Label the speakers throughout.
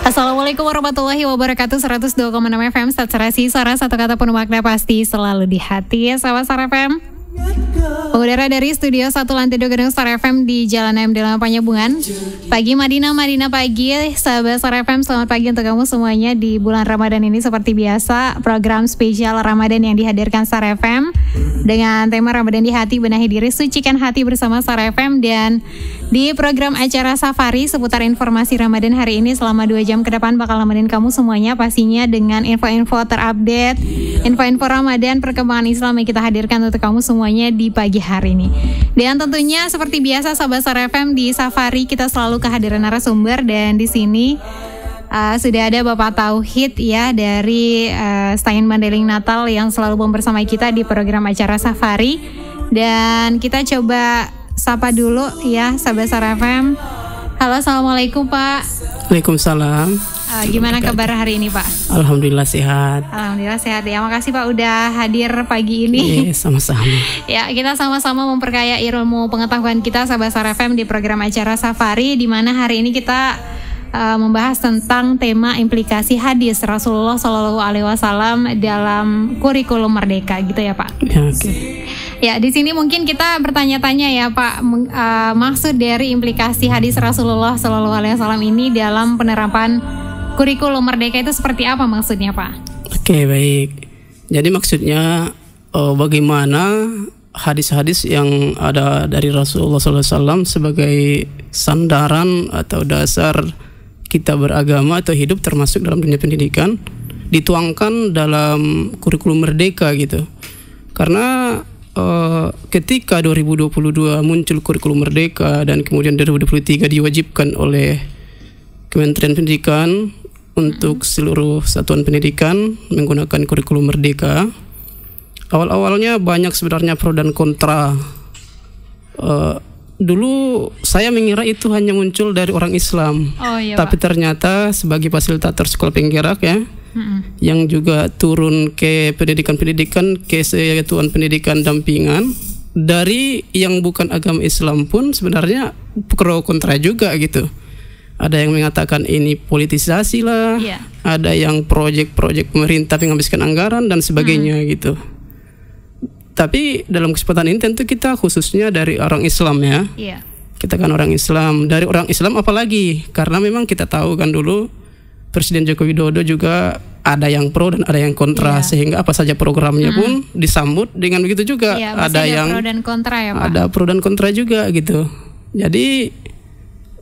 Speaker 1: Assalamualaikum warahmatullahi wabarakatuh. 102,6 FM Saturasi suara satu kata penuh makna pasti selalu di hati. Sahabat Star FM, udara dari studio 1 lantai 2 gedung Star FM di Jalan MD Lama Penyambungan. Pagi Madinah pagi. Sahabat Star FM, selamat pagi untuk kamu semuanya di bulan Ramadan ini. Seperti biasa, program spesial Ramadan yang dihadirkan Star FM dengan tema Ramadan di Hati, benahi diri, sucikan hati bersama Star FM. Dan di program acara Safari seputar informasi Ramadan hari ini selama 2 jam ke depan bakal nemenin kamu semuanya pastinya dengan info-info terupdate, info-info Ramadan, perkembangan Islam yang kita hadirkan untuk kamu semuanya di pagi hari ini. Dan tentunya seperti biasa sahabat Star FM, di Safari kita selalu kehadiran narasumber, dan di sini sudah ada Bapak Tauhid ya dari Stein Mandeling Natal yang selalu bersama kita di program acara Safari. Dan kita coba sapa dulu ya sahabat Star FM. Halo, assalamualaikum Pak.
Speaker 2: Waalaikumsalam.
Speaker 1: Gimana kabar hari ini Pak?
Speaker 2: Alhamdulillah sehat.
Speaker 1: Alhamdulillah sehat ya. Makasih Pak udah hadir pagi ini.
Speaker 2: Sama-sama.
Speaker 1: Ya, kita sama-sama memperkaya ilmu pengetahuan kita sahabat Star FM di program acara Safari, di mana hari ini kita membahas tentang tema implikasi hadis Rasulullah Shallallahu Alaihi Wasallam dalam kurikulum Merdeka, gitu ya Pak?
Speaker 2: Ya, oke.
Speaker 1: Ya, di sini mungkin kita bertanya-tanya ya Pak, maksud dari implikasi hadis Rasulullah Shallallahu Alaihi Wasallam ini dalam penerapan kurikulum Merdeka itu seperti apa maksudnya Pak?
Speaker 2: Oke, baik. Jadi maksudnya bagaimana hadis-hadis yang ada dari Rasulullah SAW sebagai sandaran atau dasar kita beragama atau hidup termasuk dalam dunia pendidikan dituangkan dalam kurikulum Merdeka gitu. Karena ketika 2022 muncul kurikulum Merdeka dan kemudian 2023 diwajibkan oleh Kementerian Pendidikan untuk seluruh satuan pendidikan menggunakan kurikulum Merdeka, awal-awalnya banyak sebenarnya pro dan kontra. Dulu saya mengira itu hanya muncul dari orang Islam, tapi ternyata sebagai fasilitator sekolah penggerak ya, yang juga turun ke pendidikan-pendidikan, ke satuan pendidikan dampingan dari yang bukan agama Islam pun sebenarnya pro kontra juga gitu. Ada yang mengatakan ini politisasi lah, ada yang proyek-proyek pemerintah menghabiskan anggaran dan sebagainya gitu. Tapi dalam kesempatan ini tentu kita khususnya dari orang Islam ya. Kita kan orang Islam. Dari orang Islam apalagi, karena memang kita tahu kan dulu Presiden Joko Widodo juga ada yang pro dan ada yang kontra, sehingga apa saja programnya pun disambut dengan begitu juga. Ada yang
Speaker 1: pro dan kontra ya Pak? Ada
Speaker 2: pro dan kontra juga gitu. Jadi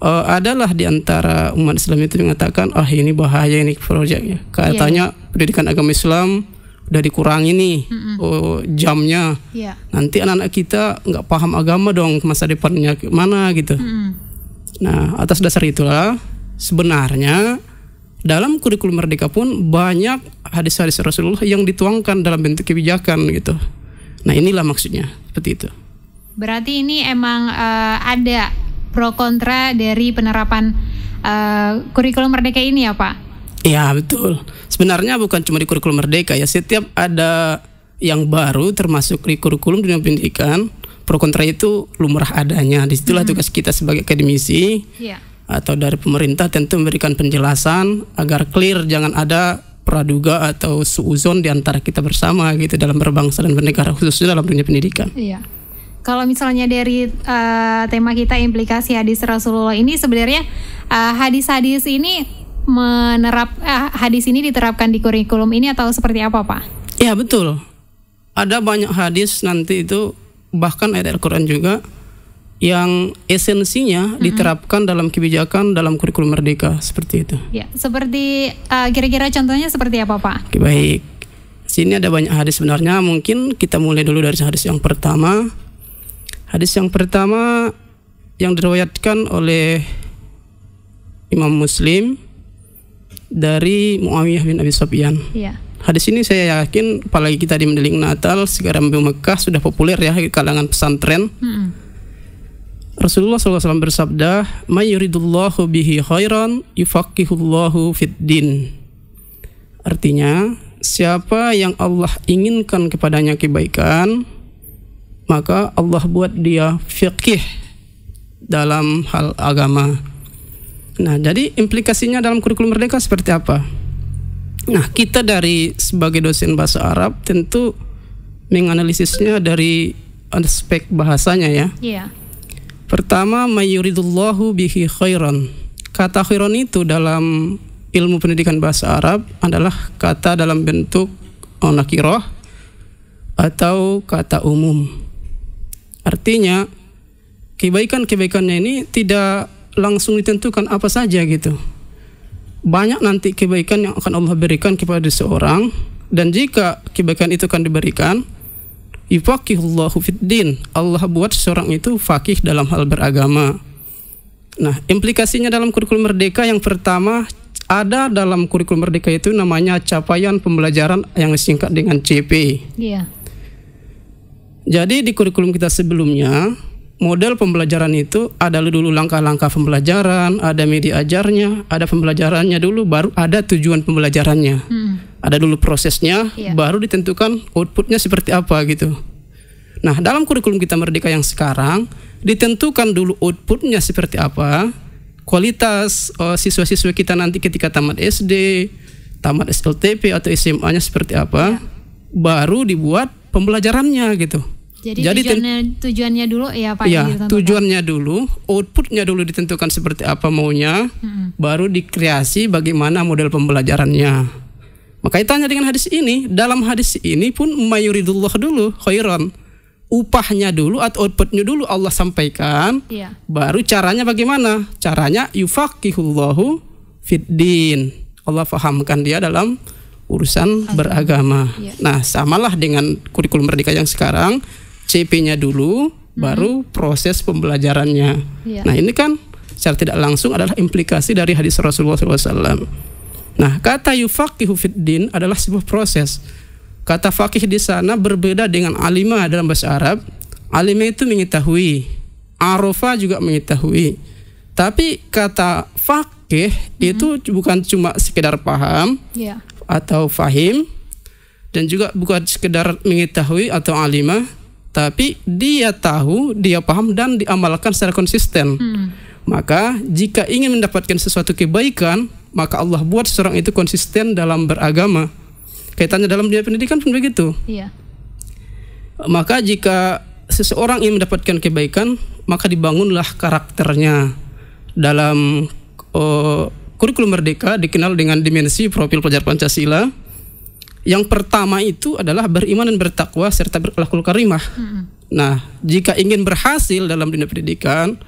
Speaker 2: adalah di antara umat Islam itu mengatakan ini bahaya ini proyeknya. Katanya pendidikan agama Islam udah dikurangi nih jamnya. Nanti anak-anak kita nggak paham agama dong, masa depannya mana gitu. Nah, atas dasar itulah sebenarnya dalam kurikulum Merdeka pun banyak hadis-hadis Rasulullah yang dituangkan dalam bentuk kebijakan gitu. Nah, inilah maksudnya seperti itu.
Speaker 1: Berarti ini emang ada pro kontra dari penerapan kurikulum Merdeka ini ya Pak?
Speaker 2: Ya betul. Sebenarnya bukan cuma di kurikulum Merdeka ya. Setiap ada yang baru termasuk di kurikulum dunia pendidikan, pro kontra itu lumrah adanya. Disitulah tugas kita sebagai akademisi atau dari pemerintah tentu memberikan penjelasan agar clear, jangan ada praduga atau suuzon di antara kita bersama gitu dalam berbangsa dan bernegara, khususnya dalam dunia pendidikan.
Speaker 1: Kalau misalnya dari tema kita implikasi hadis Rasulullah ini, sebenarnya hadis-hadis ini hadis ini diterapkan di kurikulum ini atau seperti apa Pak?
Speaker 2: Ya betul. Ada banyak hadis nanti itu, bahkan ayat Al-Quran juga yang esensinya diterapkan dalam kebijakan dalam kurikulum Merdeka seperti itu. Ya,
Speaker 1: seperti kira-kira contohnya seperti apa Pak?
Speaker 2: Oke, baik. Sini ada banyak hadis sebenarnya. Mungkin kita mulai dulu dari hadis yang pertama. Hadis yang pertama yang diriwayatkan oleh Imam Muslim dari Muawiyah bin Abi Sufyan. Hadis ini saya yakin apalagi kita di Mandeling Natal sekarang di Mekah sudah populer ya di kalangan pesantren. Rasulullah SAW bersabda, "May yuridullahu bihi khairan yufaqihullahu fid din." Artinya, siapa yang Allah inginkan kepadanya kebaikan, maka Allah buat dia fiqih dalam hal agama. Nah, jadi implikasinya dalam kurikulum merdeka seperti apa? Nah, kita sebagai dosen bahasa Arab tentu menganalisisnya dari aspek bahasanya ya.
Speaker 1: Iya.
Speaker 2: Pertama, mayuridullahu bihi khairan. Kata khairan itu dalam ilmu pendidikan bahasa Arab adalah kata dalam bentuk nakirah atau kata umum. Artinya kebaikan-kebaikannya ini tidak langsung ditentukan apa saja gitu. Banyak nanti kebaikan yang akan Allah berikan kepada seseorang, dan jika kebaikan itu akan diberikan, yufaqihullahu fiddin, Allah buat seseorang itu faqih dalam hal beragama. Nah, implikasinya dalam kurikulum merdeka yang pertama ada dalam kurikulum merdeka itu namanya capaian pembelajaran yang disingkat dengan CP.
Speaker 1: Iya.
Speaker 2: Jadi di kurikulum kita sebelumnya model pembelajaran itu ada dulu langkah-langkah pembelajaran, ada media ajarnya, ada pembelajarannya dulu, baru ada tujuan pembelajarannya. Ada dulu prosesnya, baru ditentukan outputnya seperti apa gitu. Nah, dalam kurikulum kita merdeka yang sekarang ditentukan dulu outputnya seperti apa, kualitas siswa-siswa kita nanti ketika tamat SD, tamat SLTP atau SMA-nya seperti apa, baru dibuat pembelajarannya gitu.
Speaker 1: Jadi tujuannya dulu ya Pak?
Speaker 2: Ya, tujuannya dulu, outputnya dulu ditentukan seperti apa maunya, baru dikreasi bagaimana model pembelajarannya. Maka tanya dengan hadis ini, dalam hadis ini pun mayuridullah dulu khairan. Upahnya dulu atau outputnya dulu Allah sampaikan, baru caranya bagaimana? Caranya yufaqihullahu fiddin. Allah fahamkan dia dalam urusan beragama. Nah, samalah dengan kurikulum merdeka yang sekarang. CP-nya dulu, baru proses pembelajarannya. Nah, ini kan secara tidak langsung adalah implikasi dari hadis Rasulullah SAW. Nah, kata yufaqihu fiddin adalah sebuah proses. Kata faqih di sana berbeda dengan alimah dalam bahasa Arab. Alimah itu mengetahui, arafa juga mengetahui. Tapi kata faqih itu bukan cuma sekedar paham atau fahim, dan juga bukan sekedar mengetahui atau alimah, tapi dia tahu, dia paham dan diamalkan secara konsisten. Maka jika ingin mendapatkan sesuatu kebaikan, maka Allah buat seseorang itu konsisten dalam beragama. Kaitannya dalam dunia pendidikan pun begitu. Maka jika seseorang ingin mendapatkan kebaikan, maka dibangunlah karakternya. Dalam kurikulum merdeka dikenal dengan dimensi profil pelajar Pancasila. Yang pertama itu adalah beriman dan bertakwa serta berakhlakul karimah. Nah, jika ingin berhasil dalam dunia pendidikan,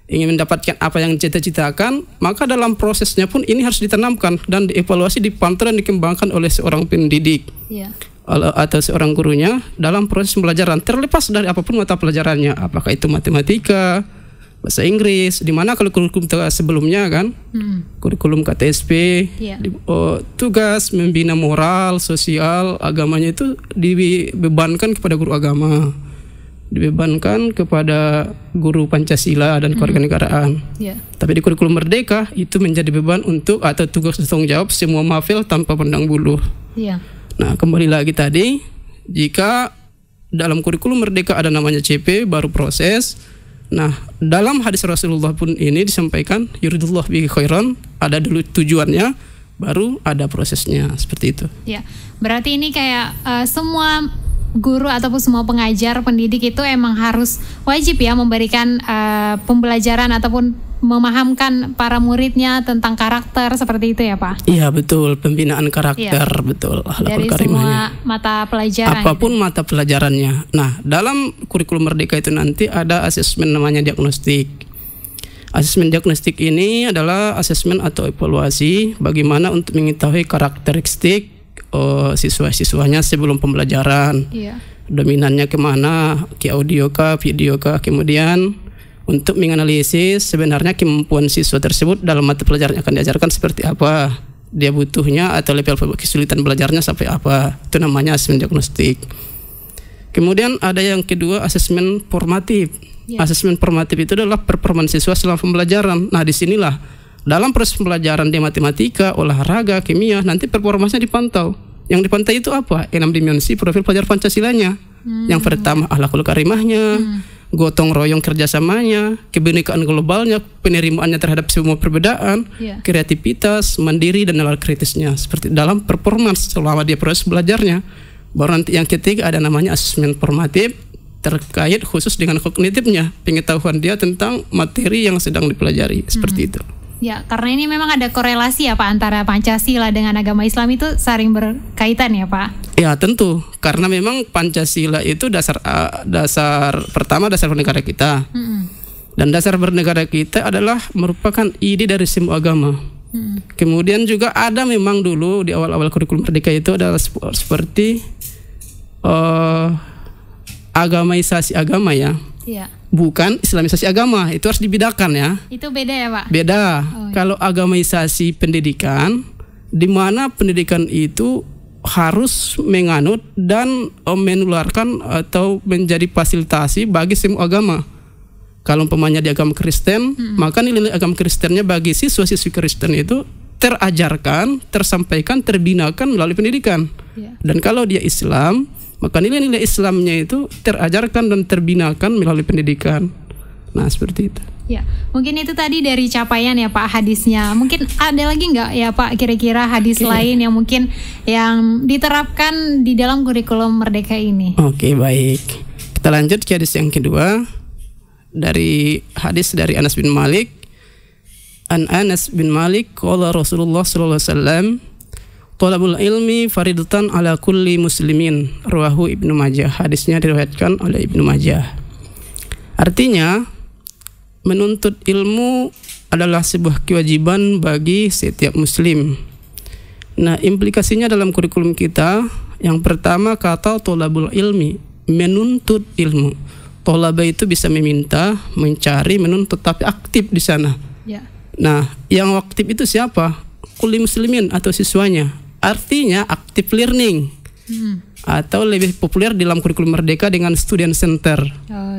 Speaker 2: ingin mendapatkan apa yang cita-citakan, maka dalam prosesnya pun ini harus ditanamkan dan dievaluasi, dipantau dan dikembangkan oleh seorang pendidik atau seorang gurunya dalam proses pembelajaran, terlepas dari apapun mata pelajarannya, apakah itu matematika, bahasa Inggris, di mana kalau kurikulum sebelumnya kan, kurikulum KTSP, tugas membina moral, sosial, agamanya itu dibebankan kepada guru agama, dibebankan kepada guru Pancasila dan kewarganegaraan. Tapi di kurikulum merdeka itu menjadi beban untuk atau tugas tanggung jawab semua mafil tanpa pandang bulu. Nah, kembali lagi tadi, jika dalam kurikulum merdeka ada namanya CP, baru proses. Nah, dalam hadis Rasulullah pun ini disampaikan yuridullah bihi khairan, ada dulu tujuannya, baru ada prosesnya, seperti itu.
Speaker 1: Berarti ini kayak semua guru ataupun semua pengajar, pendidik itu emang harus wajib ya memberikan pembelajaran ataupun memahamkan para muridnya tentang karakter, seperti itu ya Pak? Iya
Speaker 2: betul, pembinaan karakter, betul.
Speaker 1: Dari semua mata pelajaran.
Speaker 2: Apapun gitu, mata pelajarannya. Nah, dalam kurikulum merdeka itu nanti ada asesmen namanya diagnostik. Asesmen diagnostik ini adalah asesmen atau evaluasi bagaimana untuk mengetahui karakteristik siswa-siswanya sebelum pembelajaran. Dominannya kemana, ke audio kah, video kah, kemudian untuk menganalisis sebenarnya kemampuan siswa tersebut dalam mata pelajaran yang akan diajarkan seperti apa, dia butuhnya atau level kesulitan belajarnya sampai apa, itu namanya asesmen diagnostik. Kemudian ada yang kedua, asesmen formatif. Asesmen formatif itu adalah performa siswa selama pembelajaran. Nah, disinilah dalam proses pembelajaran di matematika, olahraga, kimia, nanti performanya dipantau. Yang dipantau itu apa? 6 dimensi profil pelajar Pancasilanya. Yang pertama akhlakul karimahnya, gotong royong kerjasamanya, kebinekaan globalnya, penerimaannya terhadap semua perbedaan, kreativitas, mandiri dan nalar kritisnya seperti dalam performance selama dia proses belajarnya. Baru nanti yang ketiga ada namanya asesmen formatif terkait khusus dengan kognitifnya, pengetahuan dia tentang materi yang sedang dipelajari seperti itu.
Speaker 1: Ya, karena ini memang ada korelasi ya Pak antara Pancasila dengan agama Islam itu saling berkaitan ya Pak?
Speaker 2: Ya tentu, karena memang Pancasila itu dasar pertama dasar bernegara kita. Dan dasar bernegara kita adalah merupakan ide dari semua agama. Kemudian juga ada memang dulu di awal-awal kurikulum merdeka itu adalah seperti agamaisasi agama ya. Iya. Bukan islamisasi agama, itu harus dibedakan ya.
Speaker 1: Itu beda ya Pak?
Speaker 2: Beda. Kalau agamaisasi pendidikan, di mana pendidikan itu harus menganut dan menularkan atau menjadi fasilitasi bagi semua agama. Kalau umpamanya di agama Kristen, maka nilai agama Kristennya bagi siswa-siswi Kristen itu terajarkan, tersampaikan, terbinakan melalui pendidikan. Dan kalau dia Islam, maka nilai-nilai Islamnya itu terajarkan dan terbinakan melalui pendidikan. Nah seperti itu.
Speaker 1: Ya, mungkin itu tadi dari capaian ya Pak hadisnya. Mungkin ada lagi nggak ya Pak kira-kira hadis lain yang mungkin yang diterapkan di dalam kurikulum merdeka ini?
Speaker 2: Oke, baik. Kita lanjut ke hadis yang kedua. Dari hadis dari Anas bin Malik. An Anas bin Malik qala Rasulullah sallallahu alaihi wasallam, Thalabul ilmi faridatan ala kulli muslimin, rawahu Ibnu Majah. Hadisnya diriwayatkan oleh Ibnu Majah. Artinya, menuntut ilmu adalah sebuah kewajiban bagi setiap muslim. Nah, implikasinya dalam kurikulum kita, yang pertama kata thalabul ilmi, menuntut ilmu. Thalaba itu bisa meminta, mencari, menuntut, tapi aktif di sana. Ya. Nah, yang aktif itu siapa? Kulli muslimin atau siswanya. Artinya active learning atau lebih populer dalam kurikulum merdeka dengan student center,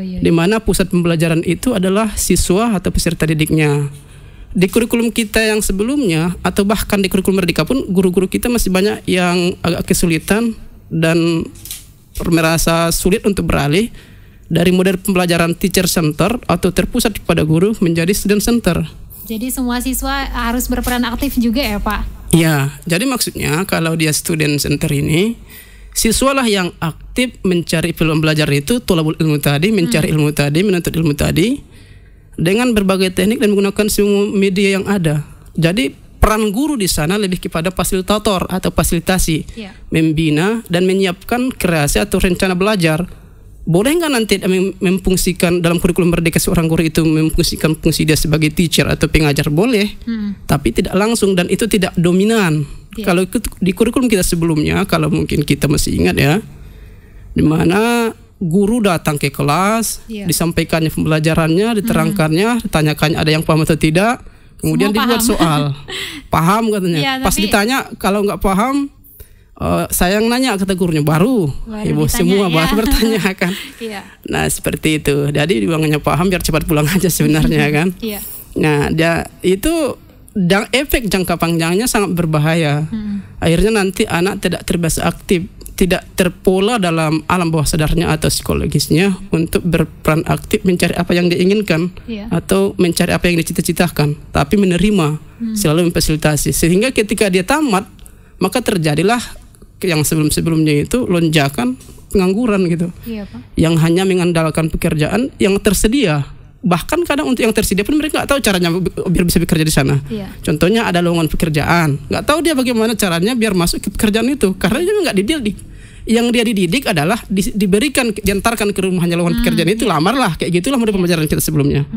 Speaker 2: di mana pusat pembelajaran itu adalah siswa atau peserta didiknya. Di kurikulum kita yang sebelumnya atau bahkan di kurikulum merdeka pun guru-guru kita masih banyak yang agak kesulitan dan merasa sulit untuk beralih dari model pembelajaran teacher center atau terpusat pada guru menjadi student center.
Speaker 1: Jadi semua siswa harus berperan aktif juga ya Pak?
Speaker 2: Ya, jadi maksudnya kalau dia student center ini, siswalah yang aktif mencari ilmu belajar itu, thalabul ilmu tadi, mencari ilmu tadi, menuntut ilmu tadi, dengan berbagai teknik dan menggunakan semua media yang ada. Jadi peran guru di sana lebih kepada fasilitator atau fasilitasi, membina dan menyiapkan kreasi atau rencana belajar. Boleh nggak nanti memfungsikan dalam kurikulum merdeka seorang guru itu memfungsikan fungsi dia sebagai teacher atau pengajar? Boleh, tapi tidak langsung dan itu tidak dominan. Kalau di kurikulum kita sebelumnya, kalau mungkin kita masih ingat ya, di mana guru datang ke kelas, disampaikannya pembelajarannya, diterangkannya, ditanyakannya ada yang paham atau tidak, kemudian dibuat soal. Paham katanya. Pas ditanya kalau nggak paham, saya yang nanya kata gurunya, baru ibu semua baru bertanya kan. Nah seperti itu. Jadi dibangunnya paham biar cepat pulang aja sebenarnya kan. Nah dia itu efek jangka panjangnya sangat berbahaya. Akhirnya nanti anak tidak terbiasa aktif, tidak terpola dalam alam bawah sadarnya atau psikologisnya untuk berperan aktif mencari apa yang diinginkan atau mencari apa yang dicita-citakan, tapi menerima, selalu memfasilitasi, sehingga ketika dia tamat maka terjadilah yang sebelum-sebelumnya itu lonjakan pengangguran gitu, yang hanya mengandalkan pekerjaan yang tersedia. Bahkan kadang untuk yang tersedia pun mereka nggak tahu caranya biar bisa bekerja di sana. Contohnya ada lowongan pekerjaan, nggak tahu dia bagaimana caranya biar masuk ke pekerjaan itu, karena dia nggak dididik. Yang dia dididik adalah diberikan, diantarkan ke rumahnya lowongan pekerjaan itu, lamarlah, kayak gitulah model pembelajaran kita sebelumnya.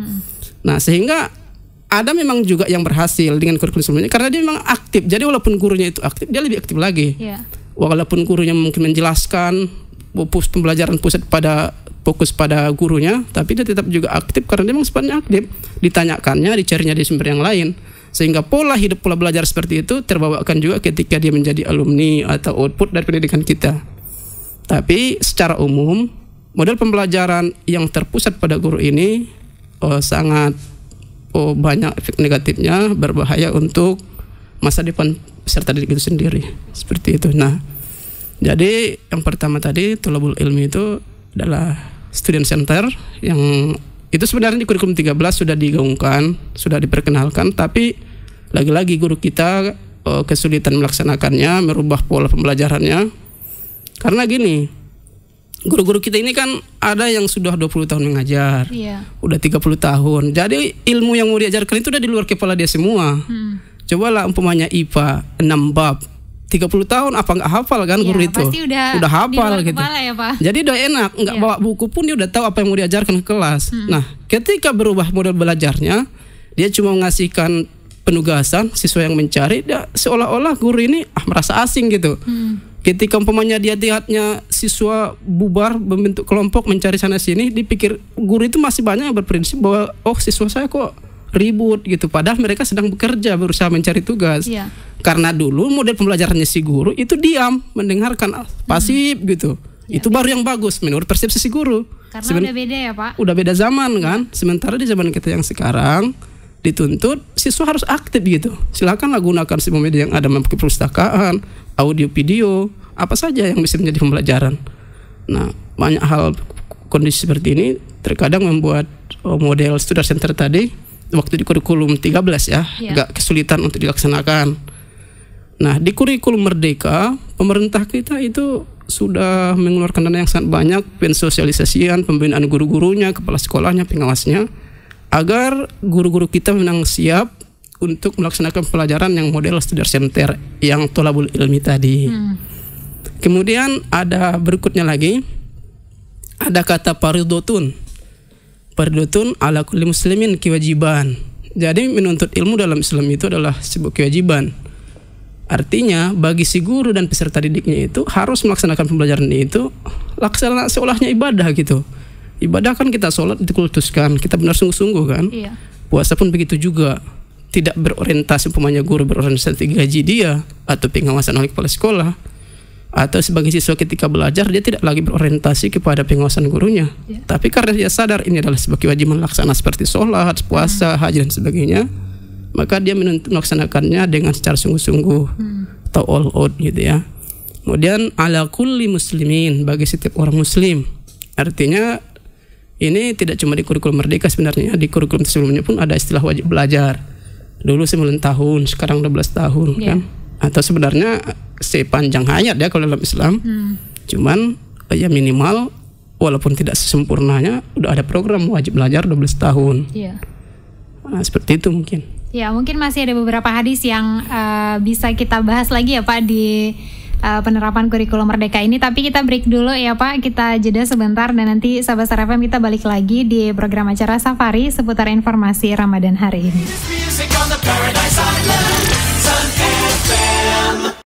Speaker 2: Nah sehingga ada memang juga yang berhasil dengan kurikulum sebelumnya karena dia memang aktif. Jadi walaupun gurunya itu aktif, dia lebih aktif lagi. Walaupun gurunya mungkin menjelaskan, pembelajaran fokus pada gurunya, tapi dia tetap juga aktif karena dia memang sifatnya aktif. Ditanyakannya, dicarinya di sumber yang lain, sehingga pola hidup, pola belajar seperti itu terbawakan juga ketika dia menjadi alumni atau output dari pendidikan kita. Tapi secara umum model pembelajaran yang terpusat pada guru ini sangat banyak efek negatifnya, berbahaya untuk masa depan peserta didik itu sendiri. Seperti itu. Nah, jadi yang pertama tadi thalabul ilmi itu adalah Student Center yang itu sebenarnya di kurikulum 13 sudah digaungkan, sudah diperkenalkan, tapi lagi-lagi guru kita kesulitan melaksanakannya, merubah pola pembelajarannya. Karena gini, guru-guru kita ini kan ada yang sudah 20 tahun mengajar, udah 30 tahun. Jadi ilmu yang mau diajarkan itu udah di luar kepala dia semua. Cobalah umpamanya IPA 6 bab, 30 tahun apa nggak hafal kan guru itu?
Speaker 1: Pasti udah
Speaker 2: hafal gitu.
Speaker 1: Ya, Pak?
Speaker 2: Jadi udah enak, nggak bawa buku pun dia udah tahu apa yang mau diajarkan ke kelas. Nah, ketika berubah model belajarnya, dia cuma mengasihkan penugasan, siswa yang mencari, dia seolah-olah guru ini merasa asing gitu. Ketika umpamanya dia lihatnya siswa bubar membentuk kelompok mencari sana sini, dipikir guru itu masih banyak yang berprinsip bahwa siswa saya kok ribut gitu, padahal mereka sedang bekerja berusaha mencari tugas. Karena dulu model pembelajarannya si guru itu diam, mendengarkan, pasif gitu. Itu baru yang bagus menurut persepsi si guru.
Speaker 1: Karena udah beda ya, Pak.
Speaker 2: Udah beda zaman kan. Sementara di zaman kita yang sekarang dituntut siswa harus aktif gitu. Silakanlah gunakan semua media yang ada, memiliki perpustakaan, audio, video, apa saja yang bisa menjadi pembelajaran. Nah, banyak hal kondisi seperti ini terkadang membuat model student center tadi waktu di kurikulum 13 ya, agak kesulitan untuk dilaksanakan. Nah, di kurikulum Merdeka, pemerintah kita itu sudah mengeluarkan dana yang sangat banyak, pensosialisasian, pembinaan guru-gurunya, kepala sekolahnya, pengawasnya, agar guru-guru kita memang siap untuk melaksanakan pelajaran yang model student center yang tolabul ilmi tadi. Kemudian ada berikutnya lagi, ada kata faridotun. Faridotun ala kulli muslimin, kewajiban. Jadi menuntut ilmu dalam Islam itu adalah sebuah kewajiban. Artinya bagi si guru dan peserta didiknya itu harus melaksanakan pembelajaran itu laksana seolahnya ibadah gitu. Ibadah kan kita sholat dikultuskan, kita benar sungguh-sungguh kan. Puasa pun begitu juga. Tidak berorientasi umpamanya guru berorientasi gaji dia atau pengawasan oleh kepala sekolah, atau sebagai siswa ketika belajar dia tidak lagi berorientasi kepada pengawasan gurunya. Tapi karena dia sadar ini adalah sebuah kewajiban laksana seperti sholat, puasa, haji dan sebagainya, maka dia melaksanakannya dengan secara sungguh-sungguh atau all out gitu ya. Kemudian ala kulli muslimin, bagi setiap orang muslim. Artinya ini tidak cuma di kurikulum Merdeka, sebenarnya di kurikulum sebelumnya pun ada istilah wajib belajar. Dulu 9 tahun, sekarang 12 tahun kan. Atau sebenarnya sepanjang hayat ya kalau dalam Islam. Cuman ya minimal walaupun tidak sesempurnanya udah ada program wajib belajar 12 tahun. Nah, seperti itu mungkin.
Speaker 1: Ya, mungkin masih ada beberapa hadis yang bisa kita bahas lagi ya Pak di penerapan kurikulum Merdeka ini. Tapi kita break dulu ya Pak, kita jeda sebentar dan nanti sahabat Star FM kita balik lagi di program acara Safari seputar informasi Ramadan hari ini.